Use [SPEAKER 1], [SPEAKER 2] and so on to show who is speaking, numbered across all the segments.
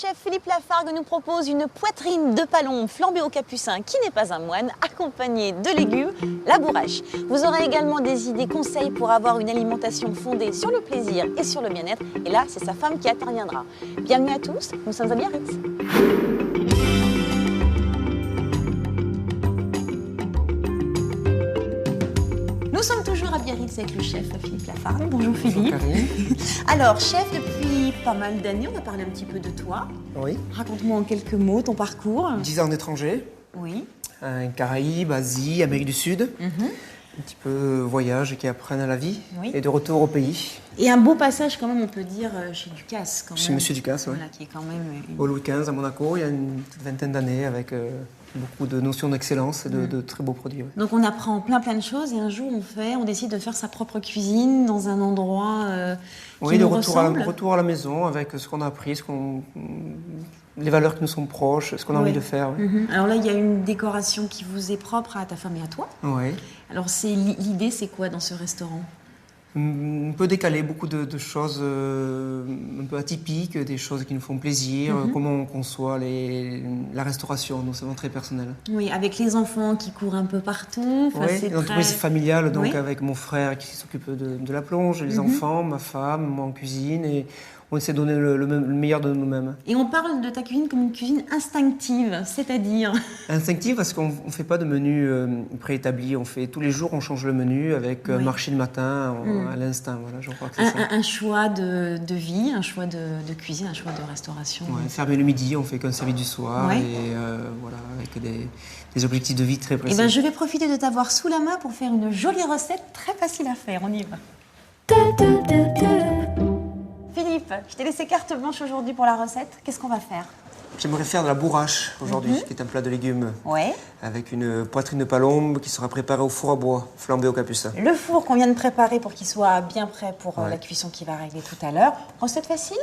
[SPEAKER 1] chef Philippe Lafargue nous propose une poitrine de palombe flambée au capucin qui n'est pas un moine, accompagnée de légumes, la bourrache. Vous aurez également des idées, conseils pour avoir une alimentation fondée sur le plaisir et sur le bien-être. Et là, c'est sa femme qui interviendra. Bienvenue à tous, nous sommes à Biarritz. Nous sommes toujours à Biarritz avec le chef Philippe Lafargue. Bonjour Philippe.
[SPEAKER 2] Bonjour.
[SPEAKER 1] Alors chef, depuis pas mal d'années, on va parler un petit peu de toi.
[SPEAKER 2] Oui.
[SPEAKER 1] Raconte-moi en quelques mots ton parcours.
[SPEAKER 2] 10 ans d'étranger.
[SPEAKER 1] Oui.
[SPEAKER 2] Caraïbes, Asie, Amérique du Sud. Un petit peu voyage qui apprennent à la vie.
[SPEAKER 1] Oui.
[SPEAKER 2] Et de retour au pays.
[SPEAKER 1] Et un beau passage quand même, on peut dire, chez Ducasse. Quand
[SPEAKER 2] Chez
[SPEAKER 1] même.
[SPEAKER 2] Monsieur Ducasse, oui.
[SPEAKER 1] Voilà, qui est quand même
[SPEAKER 2] Au Louis XV à Monaco, il y a une vingtaine d'années, avec beaucoup de notions d'excellence et de très beaux produits. Oui.
[SPEAKER 1] Donc on apprend plein de choses et un jour on décide de faire sa propre cuisine dans un endroit qui
[SPEAKER 2] Oui, de
[SPEAKER 1] nous
[SPEAKER 2] retour
[SPEAKER 1] ressemble.
[SPEAKER 2] à la maison avec ce qu'on a appris, les valeurs qui nous sont proches, ce qu'on a envie de faire. Oui.
[SPEAKER 1] Alors là, il y a une décoration qui vous est propre à ta femme et à toi.
[SPEAKER 2] Oui.
[SPEAKER 1] Alors l'idée, c'est quoi dans ce restaurant?
[SPEAKER 2] On peut décaler beaucoup de choses un peu atypiques, des choses qui nous font plaisir, comment on conçoit la restauration, donc c'est vraiment très personnel.
[SPEAKER 1] Oui, avec les enfants qui courent un peu partout. Enfin,
[SPEAKER 2] Oui,
[SPEAKER 1] c'est
[SPEAKER 2] une entreprise familiale, donc
[SPEAKER 1] Oui.
[SPEAKER 2] avec mon frère qui s'occupe de la plonge, les enfants, ma femme, moi en cuisine, et on essaie de donner le meilleur de nous-mêmes.
[SPEAKER 1] Et on parle de ta cuisine comme une cuisine instinctive, c'est-à-dire
[SPEAKER 2] Instinctif parce qu'on ne fait pas de menu préétabli, tous les jours on change le menu avec marché le matin à l'instinct, voilà, je crois que c'est ça.
[SPEAKER 1] un choix de vie, un choix de cuisine, un choix de restauration.
[SPEAKER 2] Ouais, fermer le midi, on fait qu'un service du soir,
[SPEAKER 1] Ouais.
[SPEAKER 2] et voilà, avec des objectifs de vie très précis.
[SPEAKER 1] Eh ben, je vais profiter de t'avoir sous la main pour faire une jolie recette très facile à faire. On y va. Philippe, je t'ai laissé carte blanche aujourd'hui pour la recette. Qu'est-ce qu'on va faire?
[SPEAKER 2] J'aimerais faire de la bourrache aujourd'hui, qui est un plat de légumes
[SPEAKER 1] Ouais.
[SPEAKER 2] avec une poitrine de palombe qui sera préparée au four à bois, flambée au capucin.
[SPEAKER 1] Le four qu'on vient de préparer pour qu'il soit bien prêt pour
[SPEAKER 2] Ouais.
[SPEAKER 1] la cuisson qui va arriver tout à l'heure. Recette facile?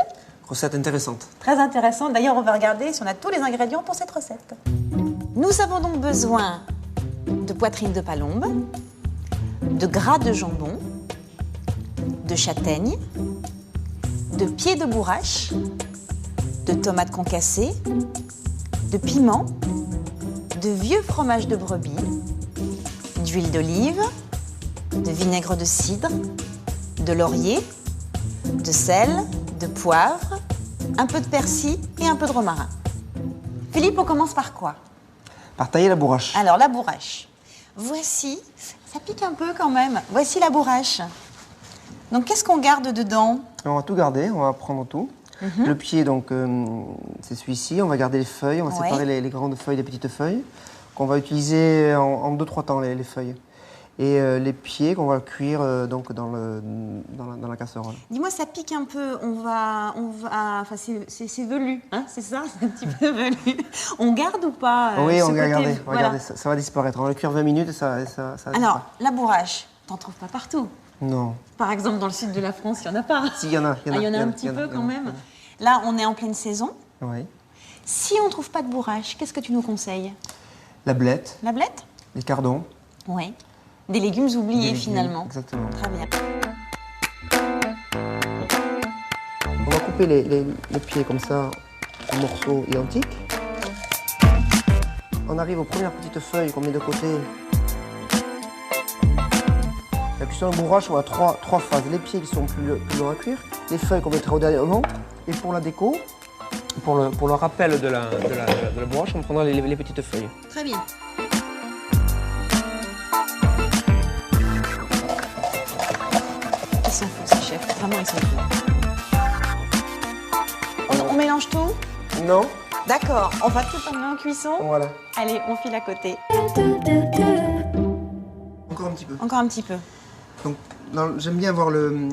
[SPEAKER 2] Recette intéressante.
[SPEAKER 1] Très intéressant. D'ailleurs, on va regarder si on a tous les ingrédients pour cette recette. Nous avons donc besoin de poitrine de palombe, de gras de jambon, de châtaigne, de pieds de bourrache, de tomates concassées, de piment, de vieux fromage de brebis, d'huile d'olive, de vinaigre de cidre, de laurier, de sel, de poivre, un peu de persil et un peu de romarin. Philippe, on commence par quoi?
[SPEAKER 2] Par tailler la bourrache.
[SPEAKER 1] Alors, la bourrache. Voici, ça pique un peu quand même. Voici la bourrache. Donc, qu'est-ce qu'on garde dedans?
[SPEAKER 2] On va tout garder, on va prendre tout. Le pied, donc, c'est celui-ci. On va garder les feuilles, on va
[SPEAKER 1] Ouais.
[SPEAKER 2] séparer les grandes feuilles des petites feuilles, qu'on va utiliser en 2-3 temps, les feuilles. Et les pieds qu'on va cuire donc dans la casserole.
[SPEAKER 1] Dis-moi, ça pique un peu. Enfin, c'est velu, hein, c'est ça? C'est un petit peu velu. On garde ou pas
[SPEAKER 2] Oui,
[SPEAKER 1] ce
[SPEAKER 2] on va
[SPEAKER 1] côté-
[SPEAKER 2] garder,
[SPEAKER 1] voilà.
[SPEAKER 2] ça va disparaître. On va le cuire 20 minutes et ça
[SPEAKER 1] Alors, la bourrache, t'en trouves pas partout.
[SPEAKER 2] Non.
[SPEAKER 1] Par exemple, dans le sud de la France, il n'y en a pas.
[SPEAKER 2] Si, il y en a.
[SPEAKER 1] Il y en a un petit peu quand même. Là, on est en pleine saison.
[SPEAKER 2] Oui.
[SPEAKER 1] Si on ne trouve pas de bourrache, qu'est-ce que tu nous conseilles?
[SPEAKER 2] La blette,
[SPEAKER 1] La blette?
[SPEAKER 2] les cardons.
[SPEAKER 1] Oui. Des légumes oubliés
[SPEAKER 2] des légumes,
[SPEAKER 1] finalement.
[SPEAKER 2] Exactement.
[SPEAKER 1] Très bien.
[SPEAKER 2] On va couper les pieds comme ça en morceaux identiques. On arrive aux premières petites feuilles qu'on met de côté. La cuisson de bourrache, on a trois phases. Les pieds qui sont plus longs à cuire, les feuilles qu'on mettra au dernier moment. Et pour la déco, pour le rappel de la bourrache, on prendra les petites feuilles.
[SPEAKER 1] Très bien. Ils sont forts, ces chefs. Vraiment, ils sont forts. On mélange tout?
[SPEAKER 2] Non.
[SPEAKER 1] D'accord. On va tout emmener en cuisson?
[SPEAKER 2] Voilà.
[SPEAKER 1] Allez, on file à côté.
[SPEAKER 2] Encore un petit peu.
[SPEAKER 1] Encore un petit peu.
[SPEAKER 2] Donc, j'aime bien avoir le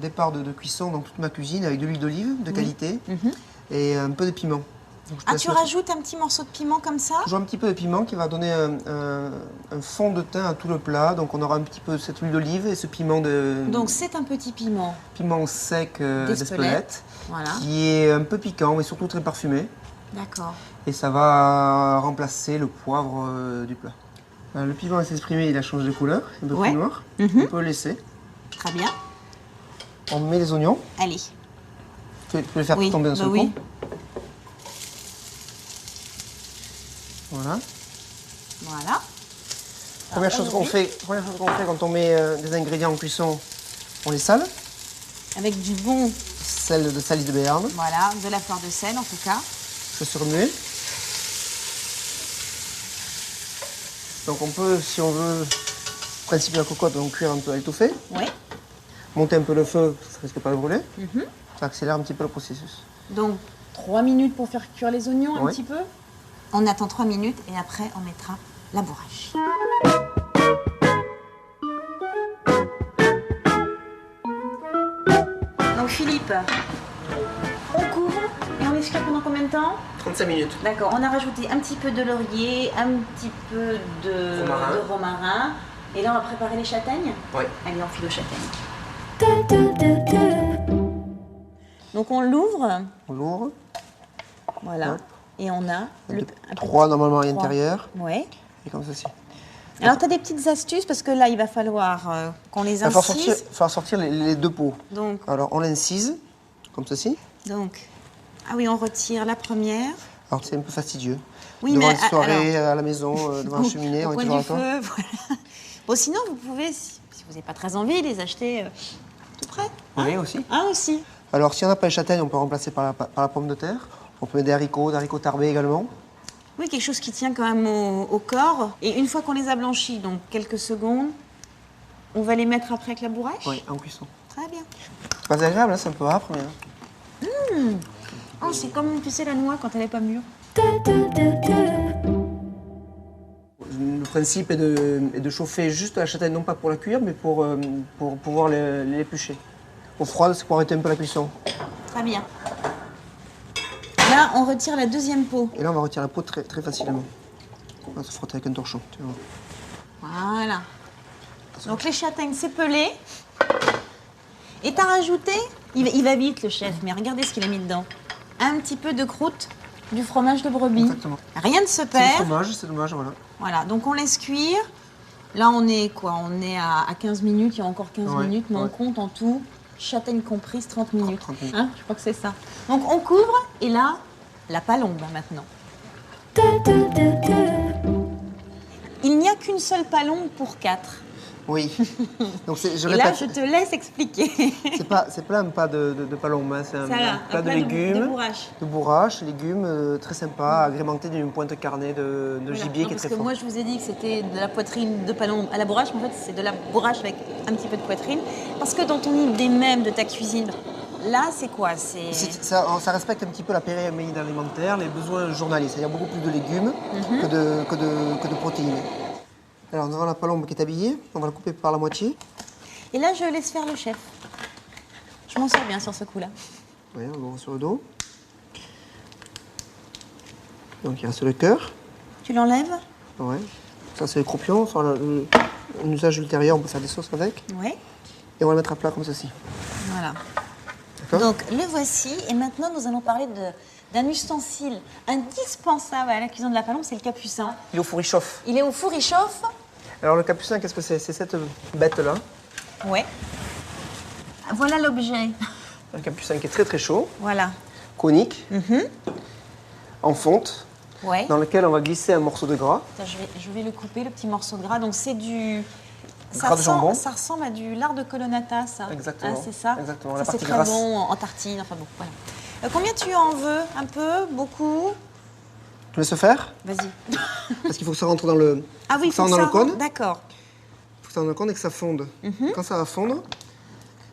[SPEAKER 2] départ de cuisson dans toute ma cuisine avec de l'huile d'olive de qualité et un peu de piment. Donc, je
[SPEAKER 1] Ah,
[SPEAKER 2] place
[SPEAKER 1] tu rajoutes un petit morceau de piment comme ça?
[SPEAKER 2] toujours un petit peu de piment qui va donner un fond de teint à tout le plat. Donc on aura un petit peu cette huile d'olive et ce piment
[SPEAKER 1] Donc c'est un petit piment.
[SPEAKER 2] piment sec
[SPEAKER 1] D'Espelette.
[SPEAKER 2] d'Espelette
[SPEAKER 1] Voilà.
[SPEAKER 2] qui est un peu piquant mais surtout très parfumé.
[SPEAKER 1] D'accord.
[SPEAKER 2] Et ça va remplacer le poivre du plat. Le piment va s'exprimer, il a changé de couleur, un peu
[SPEAKER 1] Ouais.
[SPEAKER 2] plus noir. On peut le laisser.
[SPEAKER 1] Très bien.
[SPEAKER 2] On met les oignons.
[SPEAKER 1] Allez.
[SPEAKER 2] Tu peux les faire
[SPEAKER 1] Oui,
[SPEAKER 2] tomber d'un
[SPEAKER 1] bah
[SPEAKER 2] seul
[SPEAKER 1] oui.
[SPEAKER 2] coup. Voilà.
[SPEAKER 1] Voilà.
[SPEAKER 2] Première chose qu'on fait quand on met des ingrédients en cuisson, on les sale.
[SPEAKER 1] Avec du bon...
[SPEAKER 2] Sel de Salice de Béarn.
[SPEAKER 1] Voilà, de la fleur de sel en tout cas.
[SPEAKER 2] Je remue. Donc on peut, si on veut, principe de la cocotte, donc cuire un peu à l'étouffée.
[SPEAKER 1] Oui.
[SPEAKER 2] Monter un peu le feu, ça risque pas de brûler. Ça accélère un petit peu le processus.
[SPEAKER 1] Donc 3 minutes pour faire cuire les oignons un
[SPEAKER 2] Oui.
[SPEAKER 1] petit peu. On attend 3 minutes et après on mettra la bourrache. Donc Philippe, on couvre et on laisse cuire pendant combien de temps?
[SPEAKER 2] 35 minutes.
[SPEAKER 1] D'accord, on a rajouté un petit peu de laurier, un petit peu de romarin. Et là on va préparer les châtaignes.
[SPEAKER 2] Oui.
[SPEAKER 1] Allez, on file aux châtaignes. Donc on l'ouvre.
[SPEAKER 2] On l'ouvre.
[SPEAKER 1] Voilà.
[SPEAKER 2] Hop.
[SPEAKER 1] Et on a le...
[SPEAKER 2] 3 normalement à
[SPEAKER 1] 3.
[SPEAKER 2] l'intérieur.
[SPEAKER 1] Ouais.
[SPEAKER 2] Et comme ceci.
[SPEAKER 1] Alors, tu as des petites astuces parce que là, il va falloir qu'on les
[SPEAKER 2] Il va
[SPEAKER 1] incise.
[SPEAKER 2] falloir sortir les deux peaux.
[SPEAKER 1] Donc,
[SPEAKER 2] Alors, on l'incise, comme ceci.
[SPEAKER 1] Ah oui, on retire la première.
[SPEAKER 2] Alors, c'est un peu fastidieux.
[SPEAKER 1] Oui,
[SPEAKER 2] devant
[SPEAKER 1] mais
[SPEAKER 2] les soirées, à la maison, devant la cheminée,
[SPEAKER 1] au
[SPEAKER 2] on est
[SPEAKER 1] coin
[SPEAKER 2] toujours
[SPEAKER 1] du
[SPEAKER 2] à temps.
[SPEAKER 1] feu, voilà. Bon, sinon, vous pouvez, si vous n'avez pas très envie, les acheter tout près.
[SPEAKER 2] Oui, aussi.
[SPEAKER 1] Ah, aussi.
[SPEAKER 2] Alors, si on n'a pas les châtaignes, on peut remplacer par la pomme de terre. On peut mettre des haricots tarbés également.
[SPEAKER 1] Oui, quelque chose qui tient quand même au corps. Et une fois qu'on les a blanchis, donc quelques secondes, on va les mettre après avec la bourrache.
[SPEAKER 2] Oui, en cuisson.
[SPEAKER 1] Très bien.
[SPEAKER 2] C'est pas agréable, hein, c'est un peu âpre, mais...
[SPEAKER 1] Oh, c'est comme, tu sais, la noix quand elle n'est pas mûre.
[SPEAKER 2] Le principe est de chauffer juste la châtaigne, non pas pour la cuire, mais pour pouvoir l'éplucher. Au froid, c'est pour arrêter un peu la cuisson.
[SPEAKER 1] Très bien. Là, on retire la deuxième peau.
[SPEAKER 2] Et là, on va retirer la peau très, très facilement. On va se frotter avec un torchon. Tu vois.
[SPEAKER 1] Voilà. Donc les châtaignes, c'est pelé. Et t'as rajouté, il va vite le chef, mais regardez ce qu'il a mis dedans. Un petit peu de croûte, du fromage de brebis.
[SPEAKER 2] Exactement.
[SPEAKER 1] Rien ne se
[SPEAKER 2] C'est
[SPEAKER 1] perd.
[SPEAKER 2] le fromage, voilà.
[SPEAKER 1] Voilà, donc on laisse cuire. Là, on est quoi? On est à 15 minutes, il y a encore 15
[SPEAKER 2] Ouais,
[SPEAKER 1] minutes, mais on
[SPEAKER 2] ouais.
[SPEAKER 1] compte en tout, châtaigne comprise, 30 minutes.
[SPEAKER 2] 30 minutes.
[SPEAKER 1] Hein, je crois que c'est ça. Donc on couvre, et là, la palombe maintenant. Il n'y a qu'une seule palombe pour 4.
[SPEAKER 2] Oui. Donc, je
[SPEAKER 1] Et là,
[SPEAKER 2] répète,
[SPEAKER 1] je te laisse expliquer.
[SPEAKER 2] c'est pas un plat de palombe, hein, c'est un plat de légumes.
[SPEAKER 1] De bourrache.
[SPEAKER 2] De bourrache, légumes, très sympa, agrémenté d'une pointe carnée de
[SPEAKER 1] Voilà.
[SPEAKER 2] gibier
[SPEAKER 1] Non,
[SPEAKER 2] qui est
[SPEAKER 1] parce
[SPEAKER 2] très
[SPEAKER 1] que
[SPEAKER 2] fort.
[SPEAKER 1] moi, je vous ai dit que c'était de la poitrine de palombe à la bourrache, mais en fait, c'est de la bourrache avec un petit peu de poitrine. Parce que dans ton idée même de ta cuisine, là, c'est quoi?
[SPEAKER 2] Ça respecte un petit peu la pyramide alimentaire, les besoins journaliers, c'est-à-dire beaucoup plus de légumes que de protéines. Alors, nous avons la palombe qui est habillée, on va la couper par la moitié.
[SPEAKER 1] Et là, je laisse faire le chef. Je m'en sors bien sur ce coup-là.
[SPEAKER 2] Oui, on ouvre sur le dos. Donc, il reste le cœur.
[SPEAKER 1] Tu l'enlèves?
[SPEAKER 2] Ouais. Ça, c'est les croupions. Enfin, un usage ultérieur, on peut faire des sauces avec.
[SPEAKER 1] Oui.
[SPEAKER 2] Et on va le mettre à plat comme ceci.
[SPEAKER 1] Voilà.
[SPEAKER 2] D'accord?
[SPEAKER 1] Donc, le voici. Et maintenant, nous allons parler d'un ustensile indispensable à la cuisine de la palombe, c'est le capucin.
[SPEAKER 2] Il est au four, il chauffe.
[SPEAKER 1] Il est au four, il chauffe.
[SPEAKER 2] Alors, le capucin, qu'est-ce que c'est? C'est cette bête-là.
[SPEAKER 1] Ouais. Voilà l'objet.
[SPEAKER 2] Un capucin qui est très très chaud,
[SPEAKER 1] Voilà.
[SPEAKER 2] conique, en fonte,
[SPEAKER 1] Ouais.
[SPEAKER 2] dans lequel on va glisser un morceau de gras.
[SPEAKER 1] Attends, je vais le couper, le petit morceau de gras. Donc c'est du...
[SPEAKER 2] Gras de jambon.
[SPEAKER 1] Ça ressemble à du lard de colonnata, ça.
[SPEAKER 2] Exactement.
[SPEAKER 1] Ah, c'est ça.
[SPEAKER 2] Exactement,
[SPEAKER 1] Ça,
[SPEAKER 2] la
[SPEAKER 1] c'est
[SPEAKER 2] partie
[SPEAKER 1] très
[SPEAKER 2] grasse.
[SPEAKER 1] bon en tartine, enfin bon, voilà. Combien tu en veux? Un peu? Beaucoup?
[SPEAKER 2] Tu laisses faire,
[SPEAKER 1] Vas-y.
[SPEAKER 2] parce qu'il faut que ça rentre dans le,
[SPEAKER 1] Ah oui,
[SPEAKER 2] faut que ça rentre dans le cône.
[SPEAKER 1] D'accord.
[SPEAKER 2] Il faut que ça rentre dans le cône et que ça fonde. Quand ça va fondre,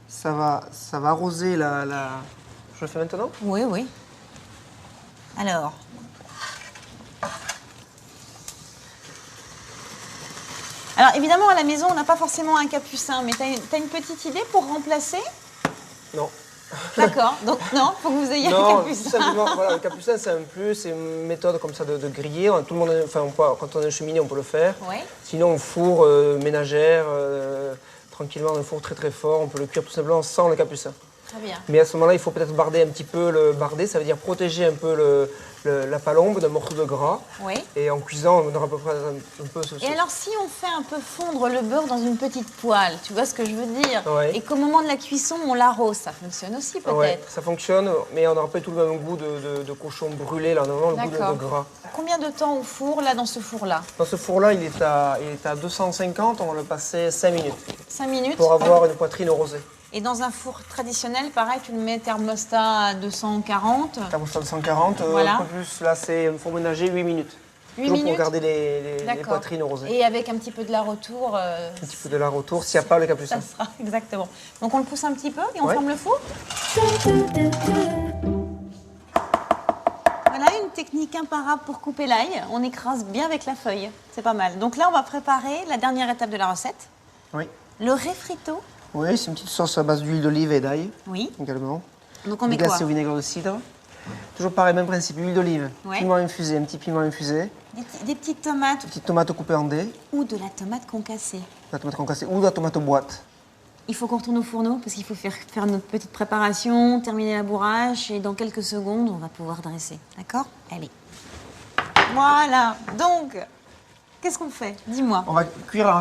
[SPEAKER 2] ça va arroser la... Je le fais maintenant?
[SPEAKER 1] Oui, oui. Alors. Alors évidemment, à la maison, on n'a pas forcément un capucin, mais t'as une petite idée pour remplacer?
[SPEAKER 2] Non.
[SPEAKER 1] D'accord. Donc non, faut que vous ayez un
[SPEAKER 2] Non, tout
[SPEAKER 1] capucin.
[SPEAKER 2] simplement, voilà, le capucin, c'est un plus, c'est une méthode comme ça de griller. Tout le monde, quand on a une cheminée, on peut le faire.
[SPEAKER 1] Ouais.
[SPEAKER 2] Sinon, au four ménagère, tranquillement, un four très très fort, on peut le cuire tout simplement sans le capucin.
[SPEAKER 1] Très bien.
[SPEAKER 2] Mais à ce moment-là, il faut peut-être barder un petit peu ça veut dire protéger un peu la palombe d'un morceau de gras.
[SPEAKER 1] Oui.
[SPEAKER 2] Et en cuisant, on aura à peu près un peu ce...
[SPEAKER 1] Et alors, si on fait un peu fondre le beurre dans une petite poêle, tu vois ce que je veux dire?
[SPEAKER 2] Ouais.
[SPEAKER 1] Et qu'au moment de la cuisson, on l'arrose, ça fonctionne aussi peut-être?
[SPEAKER 2] Ouais, ça fonctionne, mais on n'aura pas tout le même goût de cochon brûlé, là, on a vraiment le goût de gras.
[SPEAKER 1] Combien de temps au four, là, dans ce four-là?
[SPEAKER 2] Dans ce four-là, il est à 250, on va le passer 5 minutes.
[SPEAKER 1] 5 minutes?
[SPEAKER 2] Pour avoir une poitrine rosée.
[SPEAKER 1] Et dans un four traditionnel, pareil, tu le mets thermostat à 240.
[SPEAKER 2] Thermostat 240,
[SPEAKER 1] Voilà.
[SPEAKER 2] un peu plus, là, c'est un four ménager, 8 minutes.
[SPEAKER 1] 8
[SPEAKER 2] Toujours
[SPEAKER 1] minutes
[SPEAKER 2] pour garder les poitrines rosées.
[SPEAKER 1] Et avec un petit peu de lard autour.
[SPEAKER 2] Un petit peu de lard autour, s'il n'y a pas le capucin.
[SPEAKER 1] Ça sera, exactement. Donc on le pousse un petit peu et on ferme le four. Voilà une technique imparable pour couper l'ail. On écrase bien avec la feuille. C'est pas mal. Donc là, on va préparer la dernière étape de la recette.
[SPEAKER 2] Oui.
[SPEAKER 1] Le refrito.
[SPEAKER 2] Oui, c'est une petite sauce à base d'huile d'olive et d'ail.
[SPEAKER 1] Oui.
[SPEAKER 2] Également.
[SPEAKER 1] Donc on met
[SPEAKER 2] Glacé
[SPEAKER 1] quoi?
[SPEAKER 2] au vinaigre de cidre. Toujours pareil, même principe, huile d'olive,
[SPEAKER 1] Ouais.
[SPEAKER 2] piment infusé, un petit piment infusé,
[SPEAKER 1] Des petites tomates
[SPEAKER 2] petite tomate coupée en dés,
[SPEAKER 1] ou de la tomate concassée.
[SPEAKER 2] la tomate concassée ou la tomate boîte.
[SPEAKER 1] Il faut qu'on retourne au fourneau parce qu'il faut faire notre petite préparation, terminer la bourrache et dans quelques secondes, on va pouvoir dresser. D'accord? Allez. Voilà. Donc, qu'est-ce qu'on fait? Dis-moi.
[SPEAKER 2] On va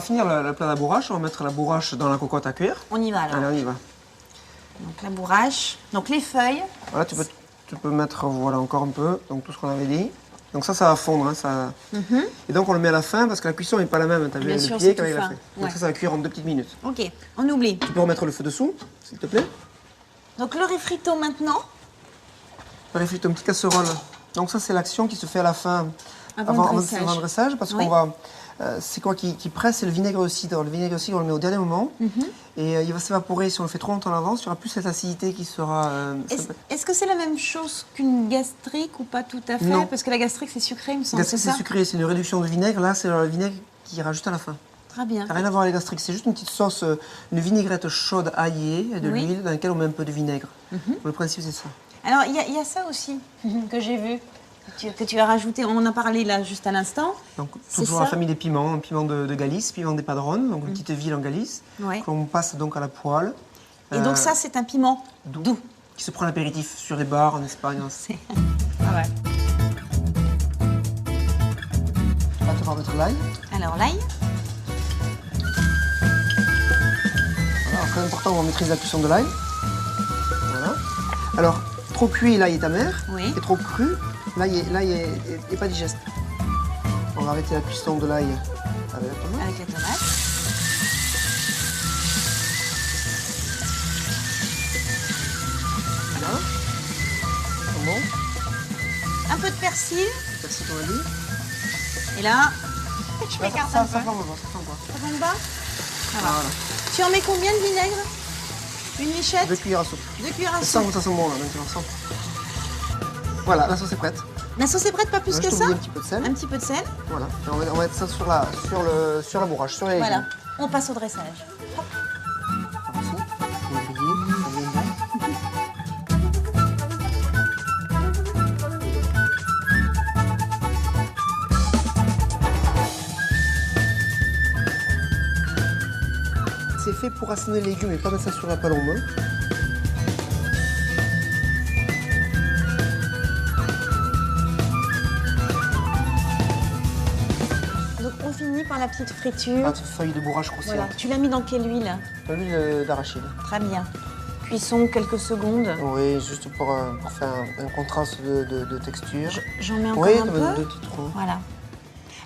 [SPEAKER 2] finir le plat de la bourrache, on va mettre la bourrache dans la cocotte à cuire.
[SPEAKER 1] On y va alors.
[SPEAKER 2] Allez, on y va.
[SPEAKER 1] Donc la bourrache. Donc les feuilles.
[SPEAKER 2] Voilà, tu peux mettre voilà, encore un peu, donc tout ce qu'on avait dit. Donc ça va fondre. Hein, ça... Et donc on le met à la fin parce que la cuisson n'est pas la même. Tu as vu
[SPEAKER 1] Bien
[SPEAKER 2] le
[SPEAKER 1] sûr,
[SPEAKER 2] pied
[SPEAKER 1] c'est
[SPEAKER 2] qu'avec
[SPEAKER 1] tout
[SPEAKER 2] la
[SPEAKER 1] fin.
[SPEAKER 2] fin. Donc ça va cuire en 2 petites minutes.
[SPEAKER 1] Ok, on oublie.
[SPEAKER 2] Tu peux remettre le feu dessous, s'il te plaît.
[SPEAKER 1] Donc le refrito maintenant.
[SPEAKER 2] On réfléchit une petite casserole. Donc ça, c'est l'action qui se fait à la fin,
[SPEAKER 1] Avant le
[SPEAKER 2] dressage, parce
[SPEAKER 1] Oui.
[SPEAKER 2] qu'on va... c'est quoi qui presse? C'est le vinaigre de cidre. Le vinaigre de cidre, on le met au dernier moment. Et il va s'évaporer. Si on le fait trop longtemps en avance, il n'y aura plus cette acidité qui sera...
[SPEAKER 1] Est-ce que c'est la même chose qu'une gastrique ou pas tout à fait?
[SPEAKER 2] Non.
[SPEAKER 1] Parce que la gastrique, c'est sucré, il me semble, c'est
[SPEAKER 2] Gastrique, c'est
[SPEAKER 1] ça?
[SPEAKER 2] sucré. C'est une réduction de vinaigre. Là, c'est le vinaigre qui rajoute à la fin.
[SPEAKER 1] Très bien.
[SPEAKER 2] Ça n'a rien à voir avec la gastrique. C'est juste une petite sauce, une vinaigrette chaude aillée et de
[SPEAKER 1] Oui.
[SPEAKER 2] l'huile dans laquelle on met un peu de vinaigre. Le principe, c'est ça.
[SPEAKER 1] Alors, il y a ça aussi que j'ai vu, que tu as rajouté. On en a parlé là juste à l'instant.
[SPEAKER 2] Donc,
[SPEAKER 1] C'est
[SPEAKER 2] toujours
[SPEAKER 1] ça.
[SPEAKER 2] la famille des piments, un piment de Galice, piment des Padrones, donc une petite ville en Galice,
[SPEAKER 1] Ouais.
[SPEAKER 2] qu'on passe donc à la poêle.
[SPEAKER 1] Et donc ça, c'est un piment doux.
[SPEAKER 2] Qui se prend à l'apéritif sur les bars en Espagne.
[SPEAKER 1] C'est... Ah ouais.
[SPEAKER 2] Là, tu vas mettre l'ail.
[SPEAKER 1] Alors l'ail.
[SPEAKER 2] Voilà, très important, on maîtrise la cuisson de l'ail. Voilà. Alors, trop cuit, l'ail est amer.
[SPEAKER 1] Oui.
[SPEAKER 2] Et trop cru, l'ail est pas digeste. On va arrêter la cuisson de l'ail avec la tomate.
[SPEAKER 1] Avec la tomate.
[SPEAKER 2] Voilà. C'est bon.
[SPEAKER 1] Un peu de persil.
[SPEAKER 2] Merci qu'on a dit.
[SPEAKER 1] Et là, je m'écarte un peu.
[SPEAKER 2] Ça forme pas, ça forme pas.
[SPEAKER 1] Ça tombe bas. Ça va.
[SPEAKER 2] Voilà.
[SPEAKER 1] Tu en mets combien de vinaigre? Une michette?
[SPEAKER 2] 2 cuillères à soupe.
[SPEAKER 1] 2 cuillères à
[SPEAKER 2] Ça
[SPEAKER 1] soupe.
[SPEAKER 2] sent bon là, maintenant. Ça sent. Voilà, la sauce est prête.
[SPEAKER 1] La sauce est prête, pas plus
[SPEAKER 2] Je
[SPEAKER 1] que
[SPEAKER 2] te
[SPEAKER 1] ça?
[SPEAKER 2] mets un petit peu de sel.
[SPEAKER 1] Un petit peu de sel.
[SPEAKER 2] Voilà. Et on va mettre ça sur la bourrache, sur les
[SPEAKER 1] Voilà.
[SPEAKER 2] légumes.
[SPEAKER 1] On passe au dressage.
[SPEAKER 2] Par ici. Les grillés, ça vient bien. C'est fait pour assaisonner les légumes et pas mettre ça sur la palombe. Hein.
[SPEAKER 1] Donc on finit par la petite friture.
[SPEAKER 2] Petite feuille de bourrage croustillante.
[SPEAKER 1] Voilà. Tu l'as mis dans quelle huile?
[SPEAKER 2] L'huile d'arachide.
[SPEAKER 1] Très bien. Cuisson quelques secondes.
[SPEAKER 2] Oui, juste pour faire un contraste de texture.
[SPEAKER 1] J'en mets encore
[SPEAKER 2] Oui,
[SPEAKER 1] un peu.
[SPEAKER 2] 2 petits trous.
[SPEAKER 1] Voilà.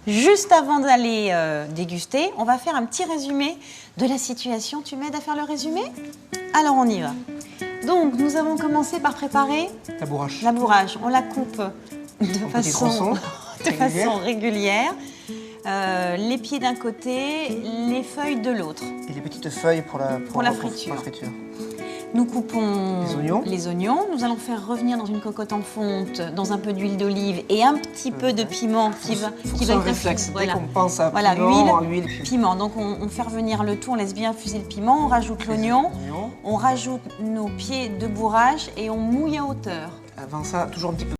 [SPEAKER 1] Juste avant d'aller déguster, on va faire un petit résumé de la situation. Tu m'aides à faire le résumé? Alors on y va. Donc nous avons commencé par préparer
[SPEAKER 2] La bourrache.
[SPEAKER 1] la bourrage. On la coupe de
[SPEAKER 2] petits tronçons,
[SPEAKER 1] façon régulière. Les pieds d'un côté, les feuilles de l'autre.
[SPEAKER 2] Et les petites feuilles pour la friture.
[SPEAKER 1] Nous coupons
[SPEAKER 2] Les oignons.
[SPEAKER 1] Nous allons faire revenir dans une cocotte en fonte, dans un peu d'huile d'olive et un petit peu de piment qui va
[SPEAKER 2] être un réflexe. Dès
[SPEAKER 1] Voilà.
[SPEAKER 2] qu'on pense à
[SPEAKER 1] Voilà,
[SPEAKER 2] piment,
[SPEAKER 1] huile,
[SPEAKER 2] puis-
[SPEAKER 1] piment. Donc on fait revenir le tout, on laisse bien infuser le piment, on rajoute l'oignon, on rajoute nos pieds de bourrage et on mouille à hauteur.
[SPEAKER 2] Avant ça, toujours un petit peu